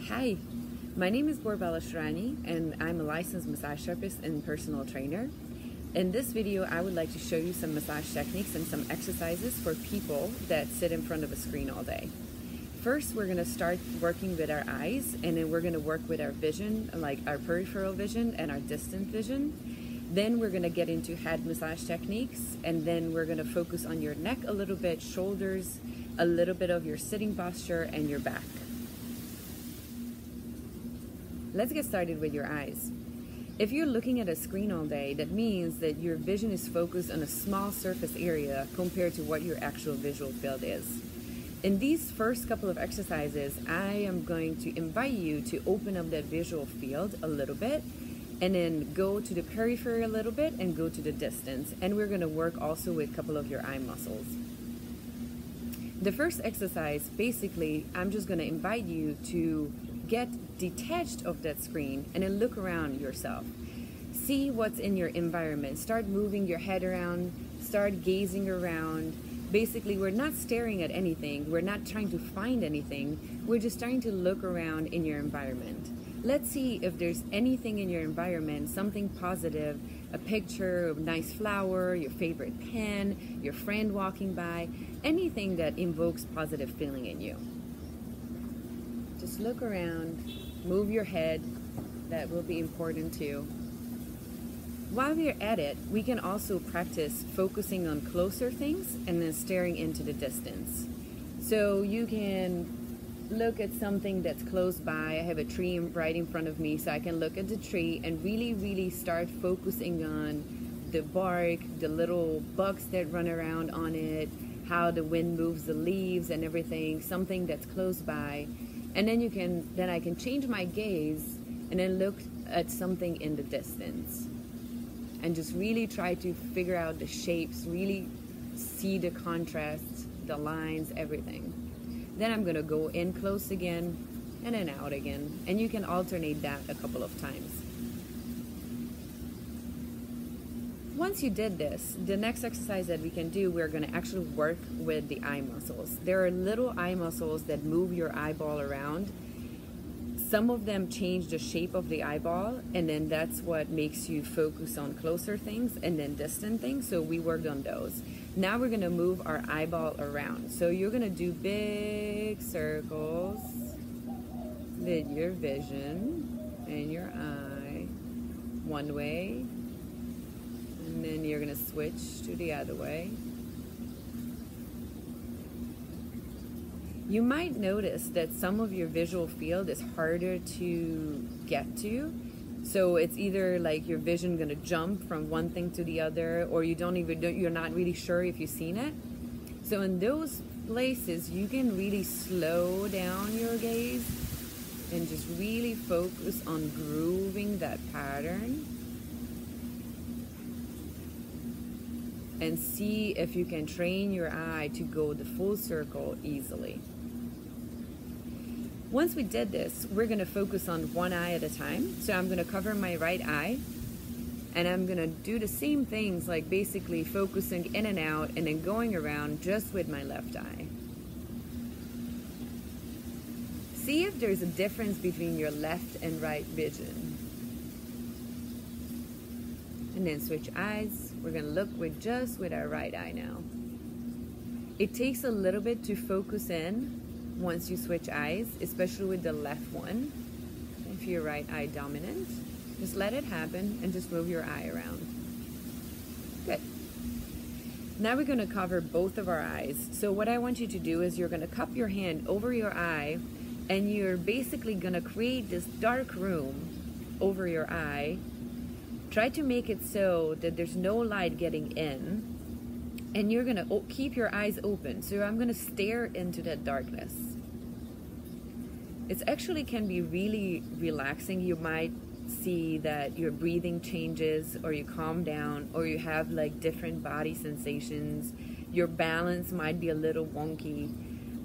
Hi, my name is Borbala Shrani and I'm a licensed massage therapist and personal trainer. In this video, I would like to show you some massage techniques and some exercises for people that sit in front of a screen all day. First, we're going to start working with our eyes, and then we're going to work with our vision, like our peripheral vision and our distant vision. Then we're going to get into head massage techniques, and then we're going to focus on your neck a little bit, shoulders, a little bit of your sitting posture, and your back. Let's get started with your eyes. If you're looking at a screen all day, that means that your vision is focused on a small surface area compared to what your actual visual field is. In these first couple of exercises, I am going to invite you to open up that visual field a little bit and then go to the periphery a little bit and go to the distance. And we're going to work also with a couple of your eye muscles. The first exercise, basically, I'm just going to invite you to get detached of that screen and then look around yourself. See what's in your environment. Start moving your head around, start gazing around. Basically, we're not staring at anything. We're not trying to find anything. We're just trying to look around in your environment. Let's see if there's anything in your environment, something positive, a picture, a nice flower, your favorite pen, your friend walking by, anything that invokes positive feeling in you. Just look around, move your head. That will be important too. While we're at it, we can also practice focusing on closer things and then staring into the distance. So you can look at something that's close by. I have a tree right in front of me, so I can look at the tree and really start focusing on the bark, the little bugs that run around on it, how the wind moves the leaves and everything, something that's close by. And then I can change my gaze and then look at something in the distance and just really try to figure out the shapes, really see the contrasts, the lines, everything. Then I'm gonna go in close again and then out again. And you can alternate that a couple of times. Once you did this, the next exercise that we can do, we're going to actually work with the eye muscles. There are little eye muscles that move your eyeball around. Some of them change the shape of the eyeball, and then that's what makes you focus on closer things and then distant things. So we worked on those. Now we're going to move our eyeball around. So you're going to do big circles with your vision and your eye one way. And then you're going to switch to the other way. You might notice that some of your visual field is harder to get to. So it's either like your vision going to jump from one thing to the other, or you're not really sure if you've seen it. So in those places, you can really slow down your gaze and just really focus on grooving that pattern. And see if you can train your eye to go the full circle easily. Once we did this, we're going to focus on one eye at a time. So I'm going to cover my right eye, and I'm going to do the same things, like basically focusing in and out and then going around just with my left eye. See if there's a difference between your left and right vision. And then switch eyes. We're going to look with our right eye now. It takes a little bit to focus in once you switch eyes, especially with the left one. If you're right eye dominant, just let it happen and just move your eye around. Good. Now we're going to cover both of our eyes. So what I want you to do is you're going to cup your hand over your eye, and you're basically going to create this dark room over your eye. Try to make it so that there's no light getting in, and you're going to keep your eyes open. So I'm going to stare into that darkness. It actually can be really relaxing. You might see that your breathing changes, or you calm down, or you have like different body sensations. Your balance might be a little wonky,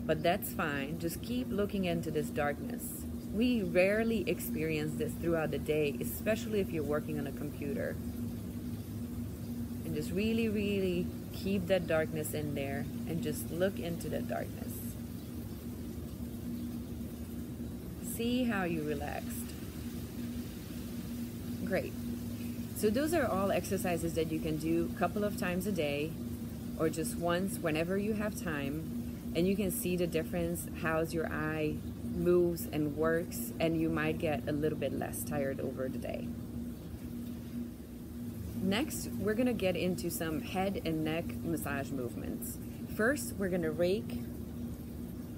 but that's fine. Just keep looking into this darkness. We rarely experience this throughout the day, especially if you're working on a computer. And just really keep that darkness in there and just look into that darkness. see how you relaxed. Great. So those are all exercises that you can do a couple of times a day or just once whenever you have time, and you can see the difference, how your eye moves and works, and you might get a little bit less tired over the day. Next, we're going to get into some head and neck massage movements. First, we're going to rake.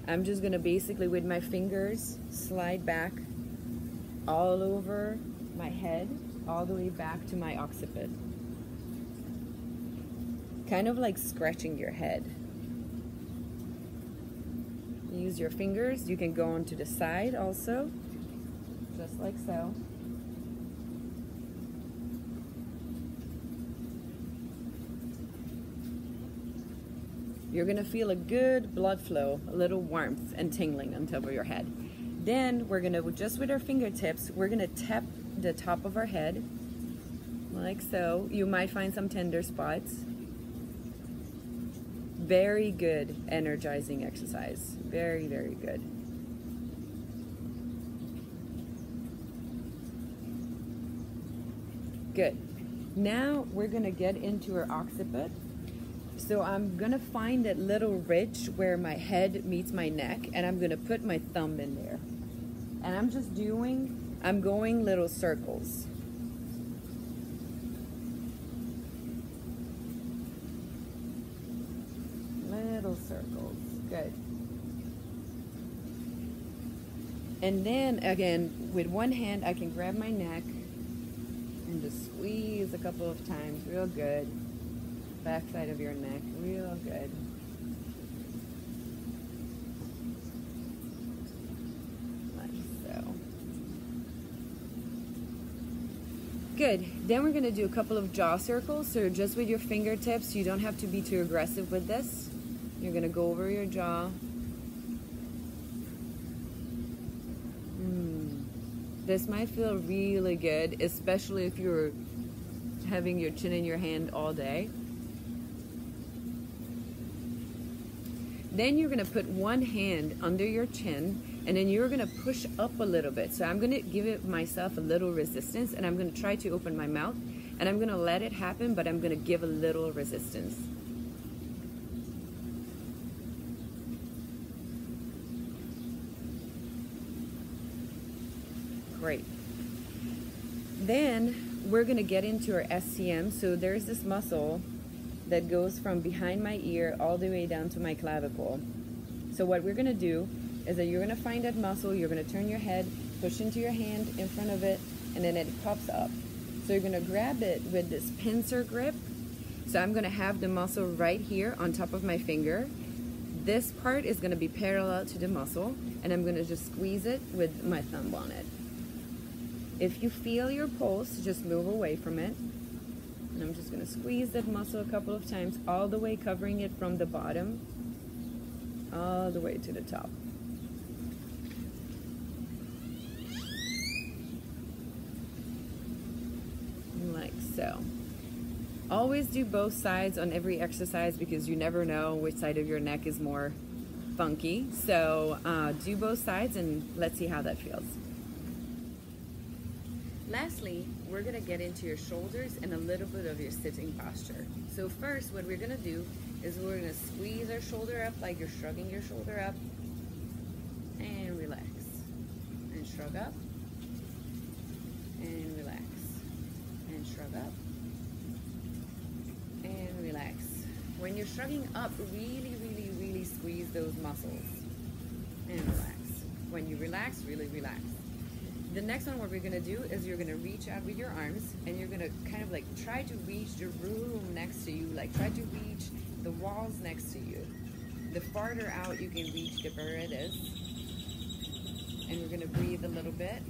I'm just going to basically with my fingers slide back all over my head, all the way back to my occiput. Kind of like scratching your head. Use your fingers. You can go onto the side also, just like so. You're gonna feel a good blood flow, a little warmth and tingling on top of your head. Then we're gonna, just with our fingertips, we're gonna tap the top of our head, like so. You might find some tender spots. Very good energizing exercise. Very, very good. Good. Now we're gonna get into our occiput. So I'm gonna find that little ridge where my head meets my neck, and I'm gonna put my thumb in there. And I'm going little circles. Little circles, good. And then again, with one hand, I can grab my neck and just squeeze a couple of times, real good. Back side of your neck, real good. Like so. Good. Then we're going to do a couple of jaw circles. So just with your fingertips, you don't have to be too aggressive with this. You're going to go over your jaw. This might feel really good, especially if you're having your chin in your hand all day. Then you're going to put one hand under your chin, and then you're going to push up a little bit. So I'm going to give it myself a little resistance, and I'm going to try to open my mouth, and I'm going to let it happen, but I'm going to give a little resistance. Great. Then we're going to get into our SCM. So there's this muscle that goes from behind my ear all the way down to my clavicle. So what we're going to do is that you're going to find that muscle, you're going to turn your head, push into your hand in front of it, and then it pops up. So you're going to grab it with this pincer grip. So I'm going to have the muscle right here on top of my finger. This part is going to be parallel to the muscle, and I'm going to just squeeze it with my thumb on it. If you feel your pulse, just move away from it. And I'm just going to squeeze that muscle a couple of times, all the way covering it from the bottom, all the way to the top. Like so. Always do both sides on every exercise because you never know which side of your neck is more funky. So do both sides and let's see how that feels. Lastly, we're going to get into your shoulders and a little bit of your sitting posture. So first, what we're going to do is we're going to squeeze our shoulder up like you're shrugging your shoulder up, and relax, and shrug up, and relax, and shrug up, and relax. When you're shrugging up, really, really, really squeeze those muscles, and relax. When you relax, really relax. The next one, what we're going to do is you're going to reach out with your arms, and you're going to kind of like try to reach the room next to you, like try to reach the walls next to you. The farther out you can reach, the better it is. And we're going to breathe a little bit.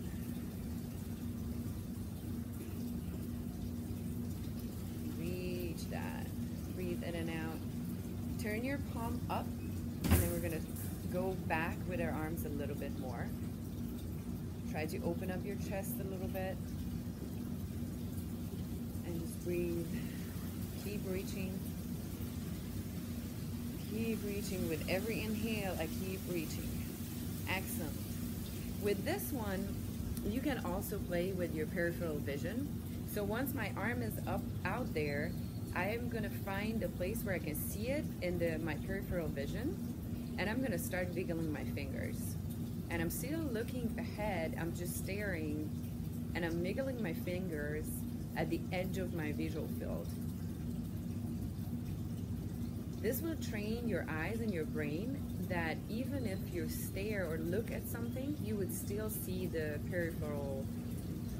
Reach that. Breathe in and out. Turn your palm up, and then we're going to go back with our arms a little bit more. Try to open up your chest a little bit and just breathe. Keep reaching. Keep reaching. With every inhale, I keep reaching. Excellent. With this one, you can also play with your peripheral vision. So once my arm is up out there, I am going to find a place where I can see it in my peripheral vision, and I'm going to start wiggling my fingers. And I'm still looking ahead, I'm just staring, and I'm wiggling my fingers at the edge of my visual field. This will train your eyes and your brain that even if you stare or look at something, you would still see the peripheral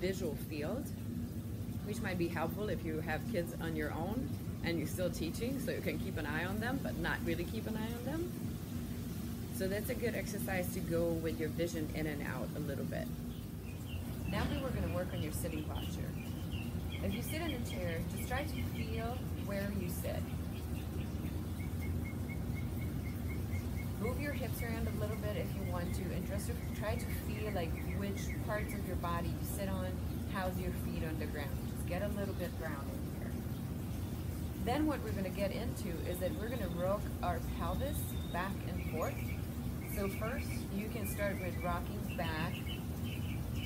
visual field, which might be helpful if you have kids on your own and you're still teaching, so you can keep an eye on them, but not really keep an eye on them. So that's a good exercise to go with your vision in and out a little bit. Now we're going to work on your sitting posture. If you sit in a chair, just try to feel where you sit. Move your hips around a little bit if you want to, and just try to feel like which parts of your body you sit on, how's your feet on the ground. Just get a little bit grounded here. Then what we're going to get into is that we're going to rock our pelvis back and forth. So first, you can start with rocking back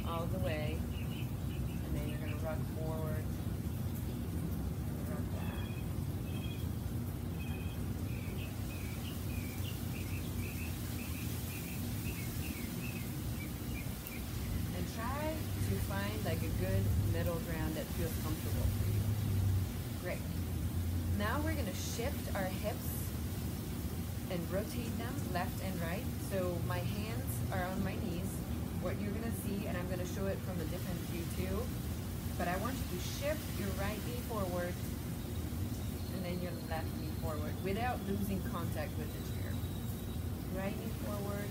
all the way, and then you're going to rock forward, rock back. And try to find like a good middle ground that feels comfortable for you. Great. Now we're going to shift our hips and rotate them left and right. So my hands are on my knees. What you're going to see, and I'm going to show it from a different view too, but I want you to shift your right knee forward and then your left knee forward without losing contact with the chair. Right knee forward,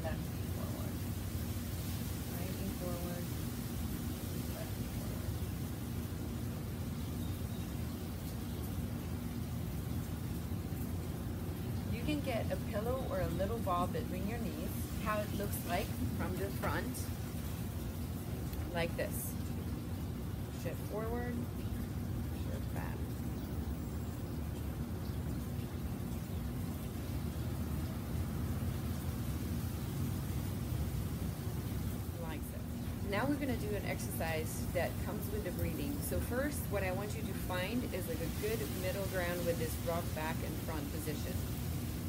left knee forward. Right knee forward, left knee forward. You can get a pillow or a little ball between your knees, how it looks like from the front, like this. Shift forward, shift back. Like so. Now we're going to do an exercise that comes with the breathing. So first, what I want you to find is like a good middle ground with this rock back and front position.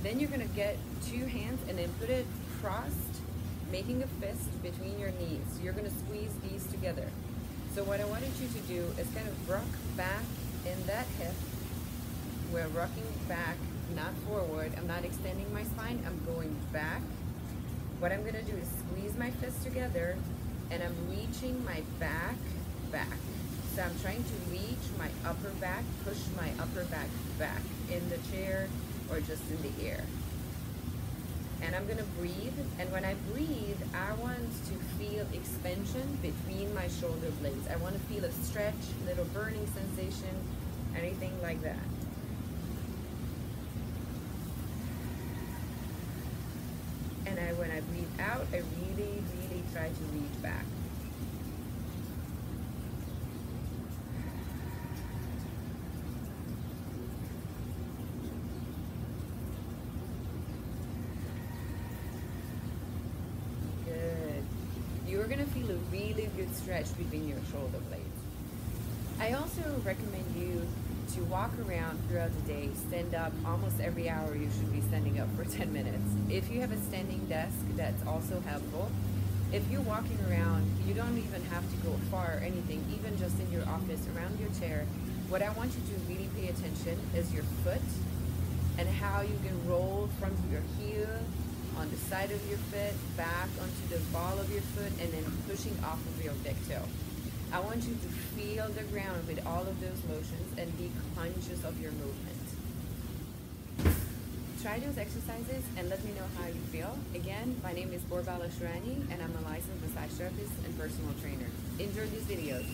Then you're going to get two hands and then put it crossed, making a fist between your knees. You're going to squeeze these together. So what I wanted you to do is kind of rock back in that hip. We're rocking back, not forward. I'm not extending my spine. I'm going back. What I'm going to do is squeeze my fists together, and I'm reaching my back back. So I'm trying to reach my upper back, push my upper back back in the chair or just in the air. And I'm gonna breathe, and when I breathe, I want to feel expansion between my shoulder blades. I want to feel a stretch, little burning sensation, anything like that. And when I breathe out, I really, really try to reach back. You're going to feel a really good stretch between your shoulder blades. I also recommend you to walk around throughout the day, stand up. Almost every hour you should be standing up for 10 minutes. If you have a standing desk, that's also helpful. If you're walking around, you don't even have to go far or anything, even just in your office, around your chair. What I want you to really pay attention is your foot and how you can roll from your heel on the side of your foot, back onto the ball of your foot, and then pushing off of your big toe. I want you to feel the ground with all of those motions and be conscious of your movement. Try those exercises and let me know how you feel. Again, my name is Bourbala Shourani, and I'm a licensed massage therapist and personal trainer. Enjoy these videos.